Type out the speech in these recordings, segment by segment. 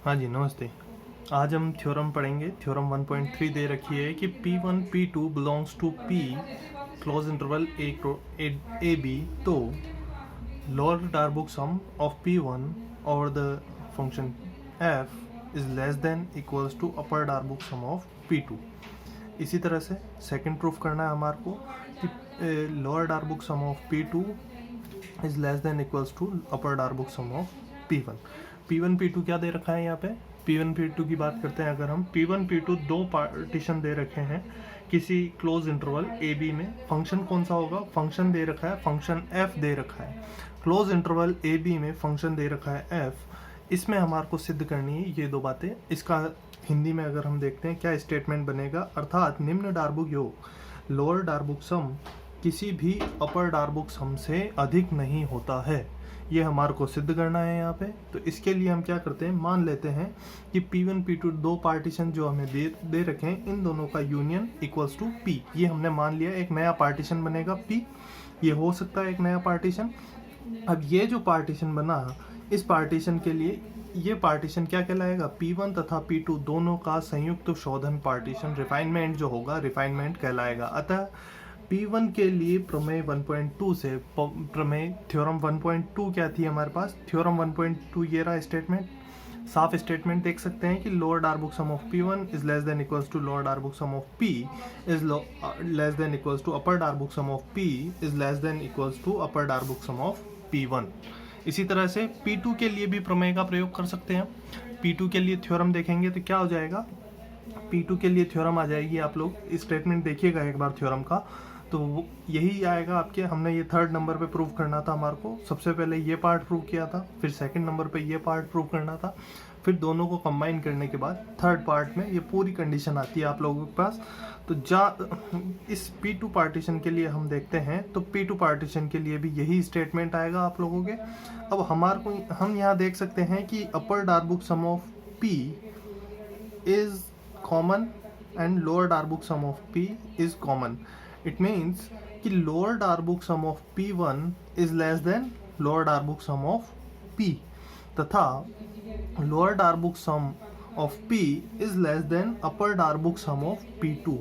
हाँ जी, नमस्ते। आज हम थ्योरम पढ़ेंगे। थ्योरम 1.3 दे रखी है कि P1 P2 belongs to P close interval A B, तो lower Darboux sum of P1 और the function f is less than equals to upper Darboux sum of P2। इसी तरह से सेकंड प्रूफ करना है हमारे को कि lower Darboux sum of P2 is less than equals to upper Darboux sum of P1। P1 P2 क्या दे रखा है यहाँ पे? P1 P2 की बात करते हैं। अगर हम P1 P2 दो पार्टीशन दे रखे हैं किसी क्लोज इंटरवल ए बी में, फंक्शन कौन सा होगा? फंक्शन दे रखा है, फंक्शन f दे रखा है। क्लोज इंटरवल ए बी में फंक्शन दे रखा है f। इसमें हमारे को सिद्ध करनी है ये दो बातें। इसका हिंदी में अगर हम देखते हैं क्या स्टेटमेंट बनेगा, अर्थात निम्न डार्बुक योग लोअर डार्बुक सम किसी भी अपर डार्बुक सम से अधिक नहीं होता है। ये हमारे को सिद्ध करना है यहाँ पे। तो इसके लिए हम क्या करते हैं, मान लेते हैं कि P1 P2 दो पार्टीशन जो हमें दे रखे हैं, इन दोनों का यूनियन इक्वल्स टू P। ये हमने मान लिया। एक नया पार्टीशन बनेगा P, ये हो सकता है एक नया पार्टीशन। अब ये जो पार्टीशन बना, इस पार्टीशन के लिए ये पार्टीशन क्या कहलाएगा? P1 तथा P2 दोनों का संयुक्त शोधन पार्टीशन, रिफाइनमेंट जो होगा, रिफाइनमेंट कहलाएगा। अतः P1 के लिए प्रमेय 1.2 से प्रमेय थ्योरम 1.2 क्या थी हमारे पास? थ्योरम 1.2 ये रहा स्टेटमेंट। साफ स्टेटमेंट देख सकते हैं कि lower Darboux sum of P1 is less than equals to lower Darboux sum of P is less than equals to upper Darboux sum of P is less than equals to upper Darboux sum of P1। इसी तरह से P2 के लिए भी प्रमेय का प्रयोग कर सकते हैं। P2 के लिए थ्योरम देखेंगे तो क्या हो जाएगा? P2 के लिए थ्योरम आ जाएगी, आप लोग स्टेटमेंट देखिएगा एक बार थ्योरम का, तो यही आएगा आपके। हमने ये थर्ड नंबर पे प्रूव करना था हमारे को। सबसे पहले ये पार्ट प्रूव किया था, फिर सेकंड नंबर पे ये पार्ट प्रूव करना था, फिर दोनों को कंबाइन करने के बाद थर्ड पार्ट में ये पूरी कंडीशन आती है आप लोगों के पास। तो इस P2 पार्टीशन के लिए हम देखते हैं, तो P2 पार्टीशन के लिए भी यही स्टेटमेंट आएगा आप लोगों के। अब हमारे को हम यहाँ देख सकते हैं कि upper Darboux sum of P is common and lower Darboux sum of P is common. It means कि lower Darboux sum of P1 is less than lower Darboux sum of P, तथा lower Darboux sum of P is less than upper Darboux sum of P2।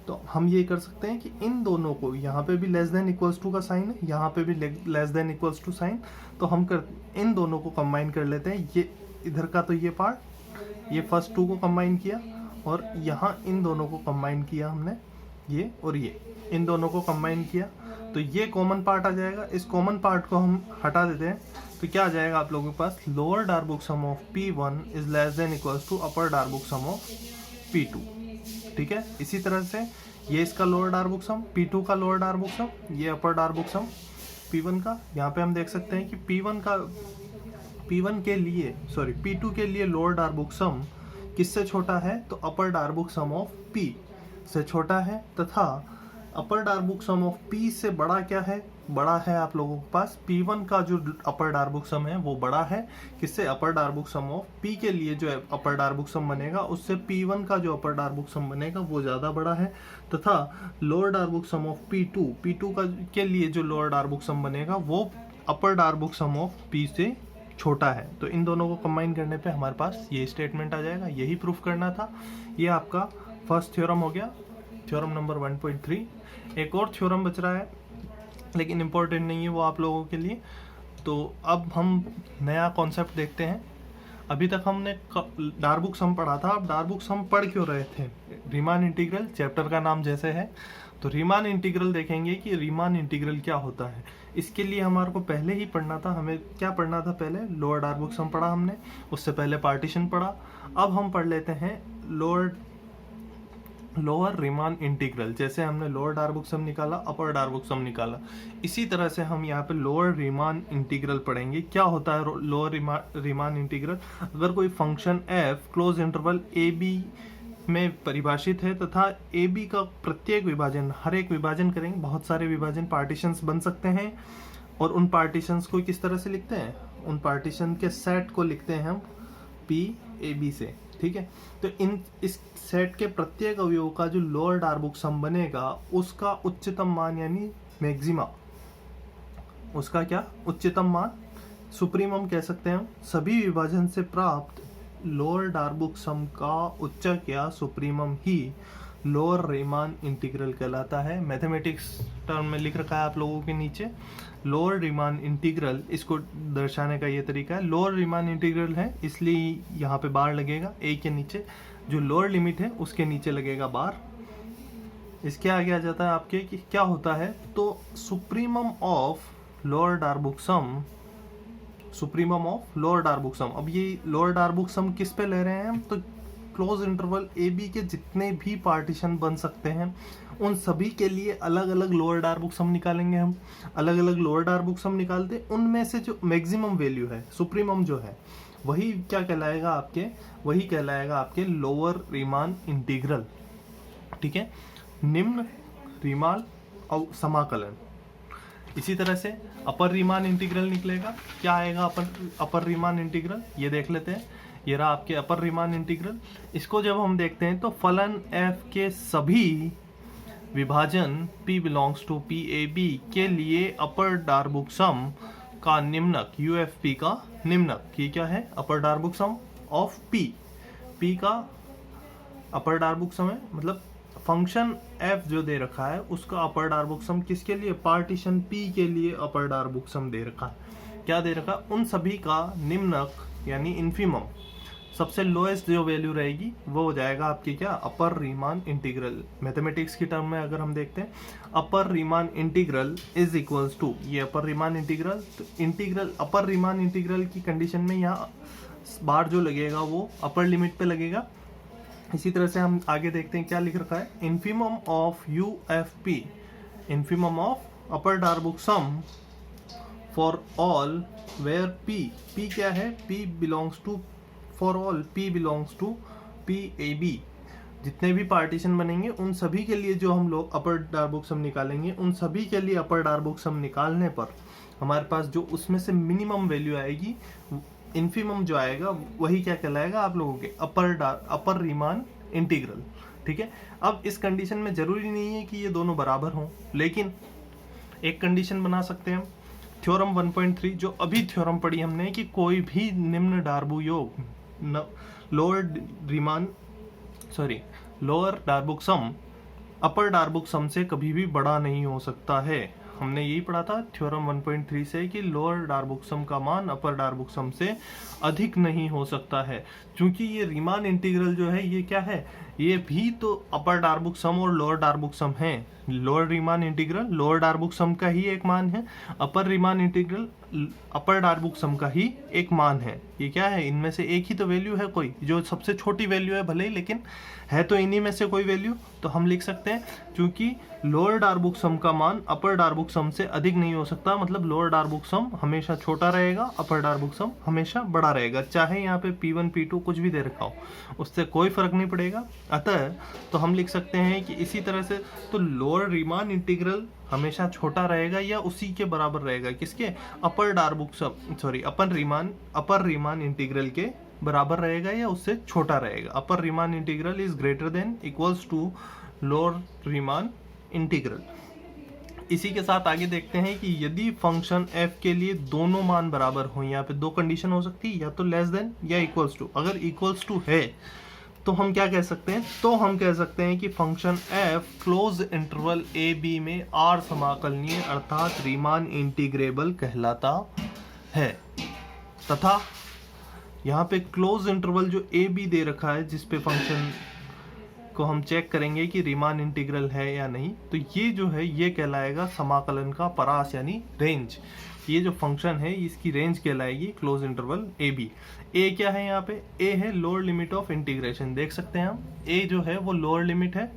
तो हम ये कर सकते हैं कि इन दोनों को, यहाँ पे भी लेस देन इक्वल्स टू का साइन है, यहाँ पे भी less than equals to sign, तो हम इन दोनों को कंबाइन कर लेते हैं। ये इधर का तो ये पार्ट, ये फर्स्ट टू को कंबाइन किया, और यहाँ इन दोनों को कंबाइन किया हमने, ये और ये इन दोनों को कंबाइन किया, तो ये कॉमन पार्ट आ जाएगा। इस कॉमन पार्ट को हम हटा देते हैं, तो क्या आ जाएगा आप लोगों के पास? Lower Darboux sum of P1 is less than equals to upper Darboux sum of P2। ठीक है। इसी तरह से ये इसका लोअर डार्बुक सम, P2 का लोअर डार्बुक सम, ये अपर डार्बुक सम P1 का। यहाँ पे हम देख सकते हैं कि P2 के लिए लोअर डार्बुक सम किससे छोटा है? तो अपर डार्बुक सम ऑफ P से छोटा है, तथा अपर डार्बुक सम ऑफ P से बड़ा क्या है? बड़ा है आप लोगों के पास P1 का जो अपर डार्बुक सम है वो बड़ा है किससे? अपर डार्बुक सम ऑफ P के लिए जो अपर डार्बुक सम बनेगा उससे P1 का जो अपर डार्बुक सम बनेगा वो ज़्यादा बड़ा है, तथा lower Darboux sum of P2 का के लिए जो लोअर डार्बुक सम बनेगा वो अपर डार्बुक सम ऑफ P से छोटा है। तो इन दोनों को कंबाइन करने पे हमारे पास ये स्टेटमेंट आ जाएगा। यही प्रूफ करना था। ये आपका फर्स्ट थ्योरम हो गया, थ्योरम नंबर 1.3। एक और थ्योरम बच रहा है लेकिन इम्पोर्टेंट नहीं है वो आप लोगों के लिए। तो अब हम नया कॉन्सेप्ट देखते हैं। अभी तक हमने डार्बुक सम पढ़ा था। अब डार्बुक सम पढ़ क्यों रहे थे? रीमान इंटीग्रल, चैप्टर का नाम जैसे है, तो रीमान इंटीग्रल देखेंगे कि रीमान इंटीग्रल क्या होता है। इसके लिए हमारे को पहले ही पढ़ना था। हमें क्या पढ़ना था? पहले लोअर डार्बुक सम पढ़ा हमने, उससे पहले पार्टीशन पढ़ा। अब हम पढ़ लेते हैं लोअर रीमान इंटीग्रल। जैसे हमने लोअर डार्बुक सम निकाला, अपर डार्बुक सम निकाला, इसी तरह से हम यहाँ पे लोअर रीमान इंटीग्रल पढ़ेंगे। क्या होता है लोअर रीमान इंटीग्रल? अगर कोई function f close interval A B में परिभाषित है तथा ए बी का प्रत्येक विभाजन, हर एक विभाजन करेंगे, बहुत सारे विभाजन पार्टीशंस बन सकते हैं, और उन पार्टीशंस को किस तरह से लिखते हैं? उन पार्टीशन के सेट को लिखते हैं हम P से। ठीक है। तो इस सेट के प्रत्येक अवयव का जो लोअर डार्बुक सम बनेगा उसका उच्चतम मान, यानी मैक्सिमा, उसका क्या उच्चतम मान, सुप्रीमम कह सकते हैं हम, सभी विभाजन से प्राप्त लोअर डार्बुक सम का उच्चक या सुप्रीमम ही लोअर रीमान इंटीग्रल कहलाता है। मैथमेटिक्स टर्म में लिख रखा है आप लोगों के नीचे लोअर रीमान इंटीग्रल, इसको दर्शाने का ये तरीका है। लोअर रीमान इंटीग्रल है इसलिए यहाँ पे बार लगेगा, ए के नीचे जो लोअर लिमिट है उसके नीचे लगेगा बार। इसके आगे आ जाता है आपके कि क्या होता है, तो supremum of lower Darboux sum, supremum of lower Darboux sum. अब ये लोअर डार्बुक सम किस पे ले रहे हैं हम, तो क्लोज इंटरवल ए बी के जितने भी पार्टीशन बन सकते हैं उन सभी के लिए अलग अलग लोअर डार्बुक सम निकालेंगे हम। अलग अलग लोअर डार्बुक सम निकालते उनमें से जो मैक्सिमम वैल्यू है, सुप्रीमम जो है, वही क्या कहलाएगा आपके, वही कहलाएगा आपके लोअर रीमान इंटीग्रल। ठीक है, निम्न रीमान और समाकलन। इसी तरह से अपर रीमान इंटीग्रल निकलेगा। क्या आएगा अपर रीमान इंटीग्रल, ये देख लेते हैं। ये रहा आपके अपर रीमान इंटीग्रल। इसको जब हम देखते हैं तो फलन f के सभी विभाजन p belongs to P A B के लिए अपर डार्बुक सम का निम्नक, UFP का निम्नक, ये क्या है, अपर डार्बुक सम ऑफ p का अपर डार्बुक सम है, मतलब फंक्शन f जो दे रखा है उसका अपर डार्बुक सम किसके लिए, पार्टीशन p के लिए अपर डार्बुक सम दे रखा है। क्या दे रखा, उन सभी का निम्नक यानी इन्फीमम, सबसे लोएस्ट जो वैल्यू रहेगी वो हो जाएगा आपकी क्या, अपर रीमान इंटीग्रल। मैथमेटिक्स की टर्म में अगर हम देखते हैं upper Riemann integral is equals to, ये अपर रीमान इंटीग्रल, तो इंटीग्रल अपर रीमान इंटीग्रल की कंडीशन में यहाँ बार जो लगेगा वो अपर लिमिट पे लगेगा। इसी तरह से हम आगे देखते हैं क्या लिख रखा है, infimum of UFP, infimum of upper Darboux sum for all where P क्या है, P belongs to, for all P belongs to PAB, जितने भी पार्टीशन बनेंगे उन सभी के लिए जो हम लोग अपर डार्बुक सम निकालेंगे, उन सभी के लिए अपर डार्बुक सम निकालने पर हमारे पास जो उसमें से मिनिमम वैल्यू आएगी, इन्फीमम जो आएगा वही क्या कहलाएगा आप लोगों के अपर रीमान इंटीग्रल। ठीक है, अब इस कंडीशन में जरूरी नहीं है कि ये दोनों बराबर हों, लेकिन एक कंडीशन बना सकते हैं हम। थ्योरम 1.3 जो अभी थ्योरम पढ़ी हमने कि कोई भी निम्न डार्बु योग लोअर डार्बुक सम अपर डार्बुक सम से कभी भी बड़ा नहीं हो सकता है। हमने यही पढ़ा था थ्योरम 1.3 से कि लोअर डार्बुक सम का मान अपर डार्बुक सम से अधिक नहीं हो सकता है, क्योंकि ये रीमान इंटीग्रल जो है ये क्या है, ये भी तो अपर डार्बुक सम और लोअर डार्बुक सम है। Lower Riemann integral lower Darboux सम का ही एक मान है, अपर रीमान इंटीग्रल अपर डार्बुक सम का ही एक मान है। ये क्या है, इनमें से एक ही तो वैल्यू है कोई, जो सबसे छोटी वैल्यू है भले ही, लेकिन है तो इन्हीं में से कोई वैल्यू। तो हम लिख सकते हैं क्योंकि लोअर डार्बुक सम का मान अपर डार्बुक सम से अधिक नहीं हो सकता, मतलब लोअर डार्बुक सम हमेशा छोटा रहेगा, अपर डार्बुक सम हमेशा बड़ा रहेगा, चाहे यहाँ पे P1 P2 कुछ भी दे रखा हो, उससे कोई फर्क नहीं पड़ेगा। अतः तो हम लिख सकते हैं कि इसी तरह से तो लोअर रीमान इंटीग्रल हमेशा छोटा रहेगा या उसी के बराबर रहेगा, किसके, upper Darboux sum, sorry upper Riemann integral के बराबर रहेगा या उससे छोटा रहेगा। Upper Riemann integral is greater than equals to lower Riemann integral. इसी के साथ आगे देखते हैं कि यदि फंक्शन f के लिए दोनों मान बराबर हो, यहाँ पे दो कंडीशन हो सकती है, या तो लेस देन या इक्वल्स टू। अगर इक्वल्स टू है तो हम क्या कह सकते हैं, तो हम कह सकते हैं कि function f close interval a b में r समाकलनीय अर्थात रीमान इंटीग्रेबल कहलाता है। तथा यहाँ पे क्लोज इंटरवल जो a b दे रखा है, जिस पे फंक्शन को हम चेक करेंगे कि रीमान इंटीग्रल है या नहीं, तो ये जो है ये कहलाएगा समाकलन का परास यानी रेंज। ये जो फंक्शन है इसकी रेंज कहलाएगी close interval A B. A क्या है, यहाँ पे ए है लोअर लिमिट ऑफ इंटीग्रेशन, देख सकते हैं हम, ए जो है वो लोअर लिमिट है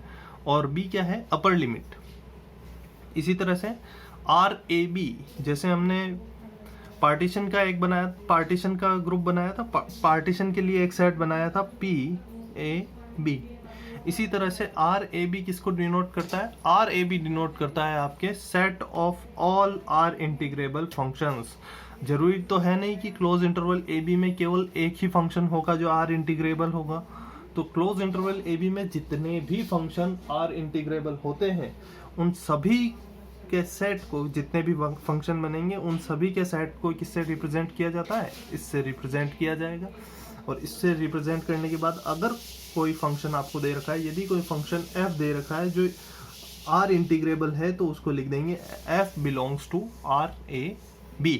और बी क्या है, अपर लिमिट। इसी तरह से आर ए बी, जैसे हमने पार्टीशन का एक बनाया, पार्टीशन का ग्रुप बनाया था, पार्टीशन के लिए एक सेट बनाया था पी ए बी। इसी तरह से आर ए बी किसको डिनोट करता है, आर ए बी डिनोट करता है आपके set of all R integrable functions. जरूरी तो है नहीं कि क्लोज इंटरवल ए बी में केवल एक ही फंक्शन होगा जो आर इंटीग्रेबल होगा, तो क्लोज इंटरवल ए बी में जितने भी फंक्शन आर इंटीग्रेबल होते हैं उन सभी के सेट को, जितने भी फंक्शन बनेंगे उन सभी के सेट को किससे रिप्रेजेंट किया जाता है, इससे रिप्रेजेंट किया जाएगा। और इससे रिप्रेजेंट करने के बाद अगर कोई फंक्शन आपको दे रखा है, यदि कोई फंक्शन f दे रखा है जो r इंटीग्रेबल है, तो उसको लिख देंगे f belongs to r a b।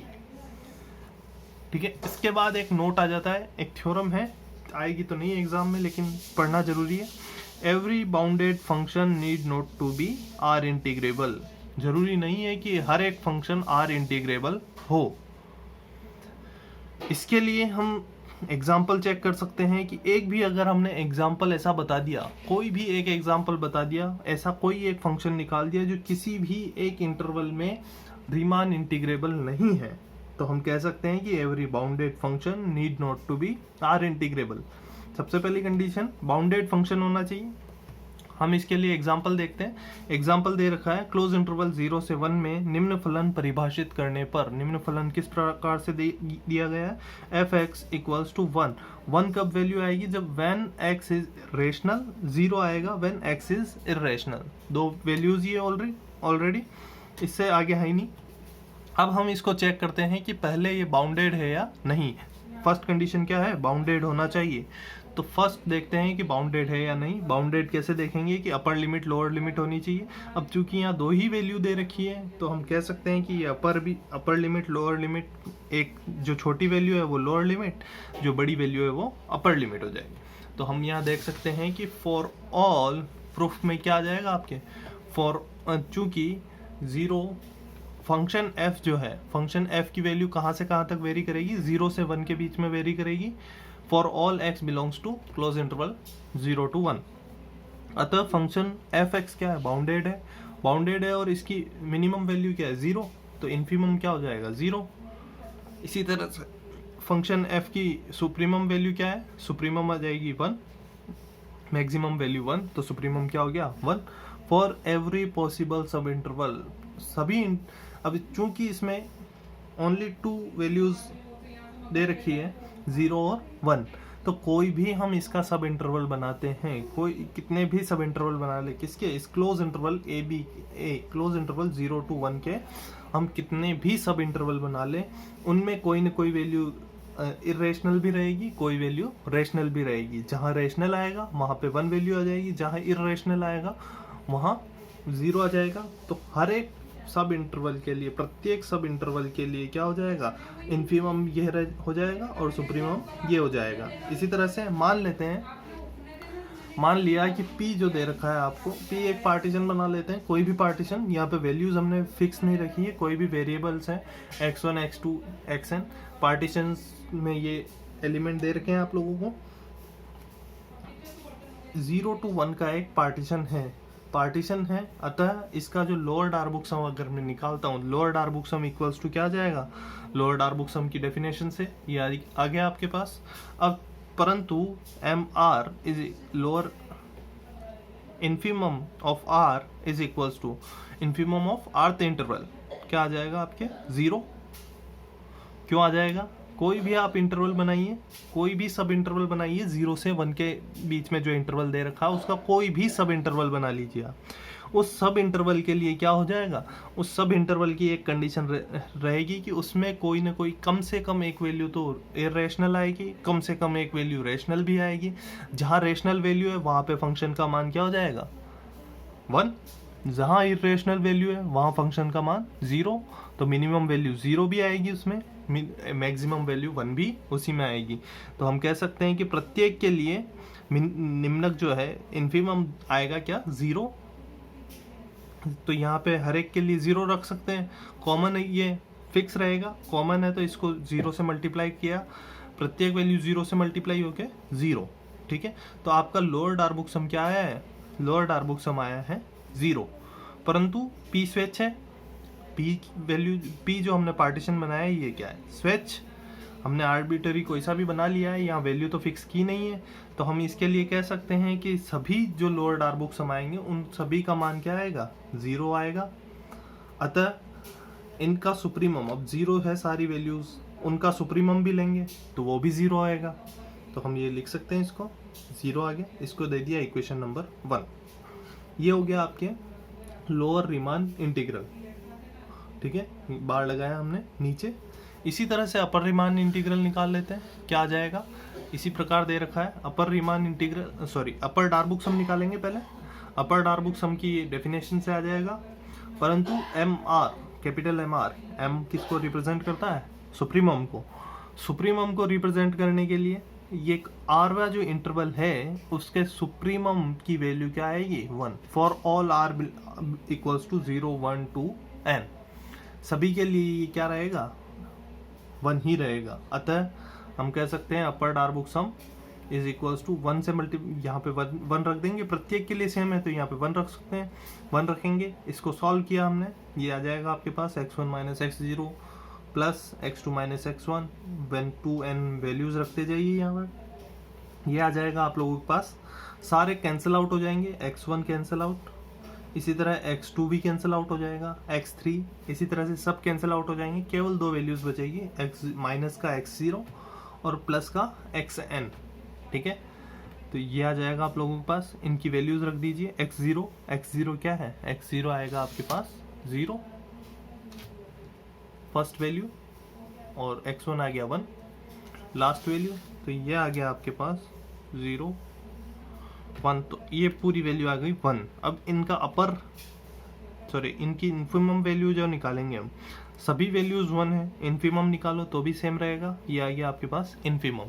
ठीक है, इसके बाद एक नोट आ जाता है, एक थ्योरम है, आएगी तो नहीं एग्जाम में लेकिन पढ़ना जरूरी है। Every bounded function need not to be R integrable. जरूरी नहीं है कि हर एक फंक्शन आर इंटीग्रेबल हो। इसके लिए हम एग्जाम्पल चेक कर सकते हैं कि एक भी अगर हमने एग्जाम्पल ऐसा बता दिया, कोई भी एक एग्जाम्पल बता दिया, ऐसा कोई एक फंक्शन निकाल दिया जो किसी भी एक इंटरवल में रीमान इंटीग्रेबल नहीं है, तो हम कह सकते हैं कि every bounded function need not to be R integrable. सबसे पहली कंडीशन बाउंडेड फंक्शन होना चाहिए। हम इसके लिए एग्जाम्पल देखते हैं। एग्जाम्पल दे रखा है क्लोज इंटरवल 0 से 1 में निम्न फलन परिभाषित करने पर। निम्न फलन किस प्रकार से दिया गया है? F x equals to 1। 1 कब वैल्यू आएगी? जब व्हेन एक्स इज रेशनल। 0 आएगा व्हेन एक्स इज इर्रेशनल। दो वैल्यूज ये ऑलरेडी, इससे आगे है ही नहीं। अब हम इसको चेक करते हैं कि पहले ये बाउंडेड है या नहीं। फर्स्ट कंडीशन क्या है? बाउंडेड होना चाहिए। तो फर्स्ट देखते हैं कि बाउंडेड है या नहीं। बाउंडेड कैसे देखेंगे कि अपर लिमिट लोअर लिमिट होनी चाहिए। अब चूंकि यहाँ दो ही वैल्यू दे रखी है तो हम कह सकते हैं कि ये अपर लिमिट लोअर लिमिट, एक जो छोटी वैल्यू है वो लोअर लिमिट, जो बड़ी वैल्यू है वो अपर लिमिट हो जाएगी। तो हम यहाँ देख सकते हैं कि फॉर ऑल प्रूफ में क्या आ जाएगा आपके, फॉर चूंकि 0 फंक्शन f जो है, फंक्शन f की वैल्यू कहाँ से कहाँ तक वेरी करेगी? 0 से 1 के बीच में वेरी करेगी। For all x belongs to close interval 0 to 1। अतः फंक्शन एफ एक्स क्या है? बाउंडेड है। बाउंडेड है और इसकी मिनिमम वैल्यू क्या है? 0। तो इन्फीमम क्या हो जाएगा? 0। इसी तरह से फंक्शन f की सुप्रीमम वैल्यू क्या है? सुप्रीमम आ जाएगी 1, मैक्सिमम वैल्यू 1, तो सुप्रीमम क्या हो गया? 1। फॉर एवरी पॉसिबल सब इंटरवल, सभी अब चूंकि इसमें ओनली 2 वैल्यूज दे रखी है 0 और 1, तो कोई भी हम इसका सब इंटरवल बनाते हैं, कोई कितने भी सब इंटरवल बना ले, किसके? इस close interval close interval 0 to 1 के हम कितने भी सब इंटरवल बना ले, उनमें कोई ना कोई वैल्यू इरेशनल भी रहेगी, कोई वैल्यू रेशनल भी रहेगी। जहाँ रेशनल आएगा वहाँ पे 1 वैल्यू आ जाएगी, जहाँ इरेशनल आएगा वहाँ 0 आ जाएगा। तो हर एक सब इंटरवल के लिए, प्रत्येक सब इंटरवल के लिए क्या हो जाएगा? इन्फीमम ये हो जाएगा और सुप्रीमम ये हो जाएगा। इसी तरह से मान लेते हैं, मान लिया कि P जो दे रखा है आपको, P एक पार्टीशन बना लेते हैं, कोई भी पार्टीशन। यहाँ पे वैल्यूज हमने फिक्स नहीं रखी है, कोई भी वेरिएबल्स हैं x1 x2 xn। पार्टीशन में ये एलिमेंट दे रखे हैं आप लोगों को। 0 to 1 का एक पार्टीशन है। अतः इसका जो लोअर डार्बुक सम अगर मैं निकालता हूँ, lower Darboux some equals to क्या आ जाएगा? लोअर डार्बुक सम की डेफिनेशन से ये आ गया आपके पास। अब परंतु M R is lower infimum of R is equals to infimum of rth interval, क्या आ जाएगा आपके? 0। क्यों आ जाएगा? कोई भी आप इंटरवल बनाइए, कोई भी सब इंटरवल बनाइए, 0 से 1 के बीच में जो इंटरवल दे रखा है उसका कोई भी सब इंटरवल बना लीजिए आप। उस सब इंटरवल के लिए क्या हो जाएगा? उस सब इंटरवल की एक कंडीशन रहेगी कि उसमें कोई ना कोई कम से कम एक वैल्यू तो इरेशनल आएगी, कम से कम एक वैल्यू रेशनल भी आएगी। जहाँ रेशनल वैल्यू है वहाँ पे फंक्शन का मान क्या हो जाएगा? 1। जहाँ इरेशनल वैल्यू है वहाँ फंक्शन का मान 0। तो मिनिमम वैल्यू 0 भी आएगी उसमें, मैक्सिमम वैल्यू 1 भी उसी में आएगी। तो हम कह सकते हैं कि प्रत्येक के लिए निम्नक जो है इन्फीमम आएगा क्या? 0। तो यहाँ पे हर एक के लिए 0 रख सकते हैं। कॉमन ये फिक्स रहेगा, कॉमन है तो इसको 0 से मल्टीप्लाई किया, प्रत्येक वैल्यू 0 से मल्टीप्लाई होके 0। ठीक है, तो आपका लोअर डार्बुक सम क्या आया है? लोअर डार्बुक सम आया है 0। परंतु P स्वेच्छ है। P जो हमने पार्टीशन बनाया है ये क्या है? स्वेच्छ। हमने आर्बिट्ररी कोई सा भी बना लिया है, यहाँ वैल्यू तो फिक्स की नहीं है। तो हम इसके लिए कह सकते हैं कि सभी जो लोअर डार्बुक सम आएंगे उन सभी का मान क्या आएगा? 0 आएगा। अतः इनका सुप्रीमम, अब 0 है सारी वैल्यूज, उनका सुप्रीमम भी लेंगे तो वो भी 0 आएगा। तो हम ये लिख सकते हैं, इसको 0 आ गया, इसको दे दिया इक्वेशन नंबर 1। ये हो गया आपके लोअर रीमान इंटीग्रल। ठीक है, बार लगाया हमने नीचे। इसी तरह से अपर रीमान इंटीग्रल निकाल लेते हैं। क्या आ जाएगा? इसी प्रकार दे रखा है। अपर रीमान इंटीग्रल अपर डार्बुक सम निकालेंगे पहले। अपर डार्बुक सम की डेफिनेशन से आ जाएगा, परंतु M R, capital M R, M किसको रिप्रेजेंट करता है? सुप्रीमम को। सुप्रीमम को रिप्रेजेंट करने के लिए ये आरवा जो इंटरवल है उसके सुप्रीमम की वैल्यू क्या आएगी? 1 for all R equals to 0 1 2 n। सभी के लिए ये क्या रहेगा? 1 ही रहेगा। अतः हम कह सकते हैं अपर Darboux some is equals to 1 से यहाँ पे 1 रख देंगे, प्रत्येक के लिए सेम है तो यहाँ पे 1 रख सकते हैं। 1 रखेंगे, इसको सॉल्व किया हमने, ये आ जाएगा आपके पास x1 minus x0 plus x2 minus x1, one 2n values रखते जाइए यहाँ पर, ये आ जाएगा आप लोगों के पास। सारे कैंसिल आउट हो जाएंगे, x1 कैंसिल आउट, इसी तरह x2 भी कैंसिल आउट हो जाएगा, x3, इसी तरह से सब कैंसिल आउट हो जाएंगे। केवल 2 वैल्यूज बचेगी, x माइनस का x0 और प्लस का xn। ठीक है, तो ये आ जाएगा आप लोगों के पास। इनकी वैल्यूज रख दीजिए। x0 क्या है? x0 आएगा आपके पास 0 फर्स्ट वैल्यू, और x1 आ गया 1 लास्ट वैल्यू, तो ये आ गया आपके पास 0 1, तो ये पूरी वैल्यू आ गई 1। अब इनका इनकी इन्फिमम वैल्यू जो निकालेंगे हम, सभी वैल्यूज 1 है, इन्फिमम निकालो तो भी सेम रहेगा। ये आ गया आपके पास इन्फिमम।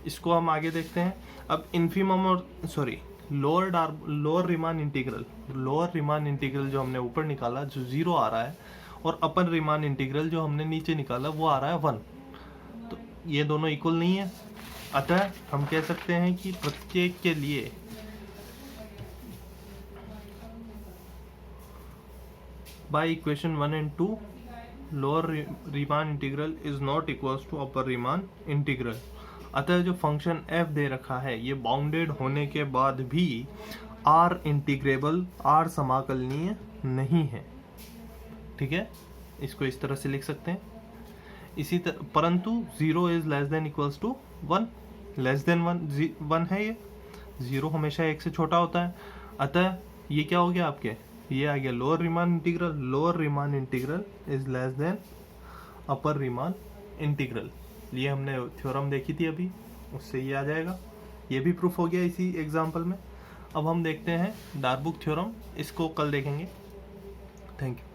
इसको हम आगे देखते हैं। अब इन्फिमम और लोअर रीमान इंटीग्रल जो हमने ऊपर निकाला जो 0 आ रहा है, और अपर रीमान इंटीग्रल जो हमने नीचे निकाला वो आ रहा है 1, तो ये दोनों इक्वल नहीं है। अतः हम कह सकते हैं कि प्रत्येक के लिए by equation 1 and 2 lower Riemann integral is not equals to upper Riemann integral. अतः जो फंक्शन f दे रखा है ये बाउंडेड होने के बाद भी r इंटीग्रेबल, r समाकलनीय नहीं है। ठीक है, इसको इस तरह से लिख सकते हैं। इसी तरह परंतु 0 is less than equals to 1, less than 1 है, ये 0 हमेशा 1 से छोटा होता है। अतः ये क्या हो गया आपके? ये आ गया lower Riemann integral is less then upper Riemann integral. ये हमने थ्योरम देखी थी अभी, उससे ये आ जाएगा। ये भी प्रूफ हो गया इसी एग्जांपल में। अब हम देखते हैं डार्बुक थ्योरम, इसको कल देखेंगे। Thank you.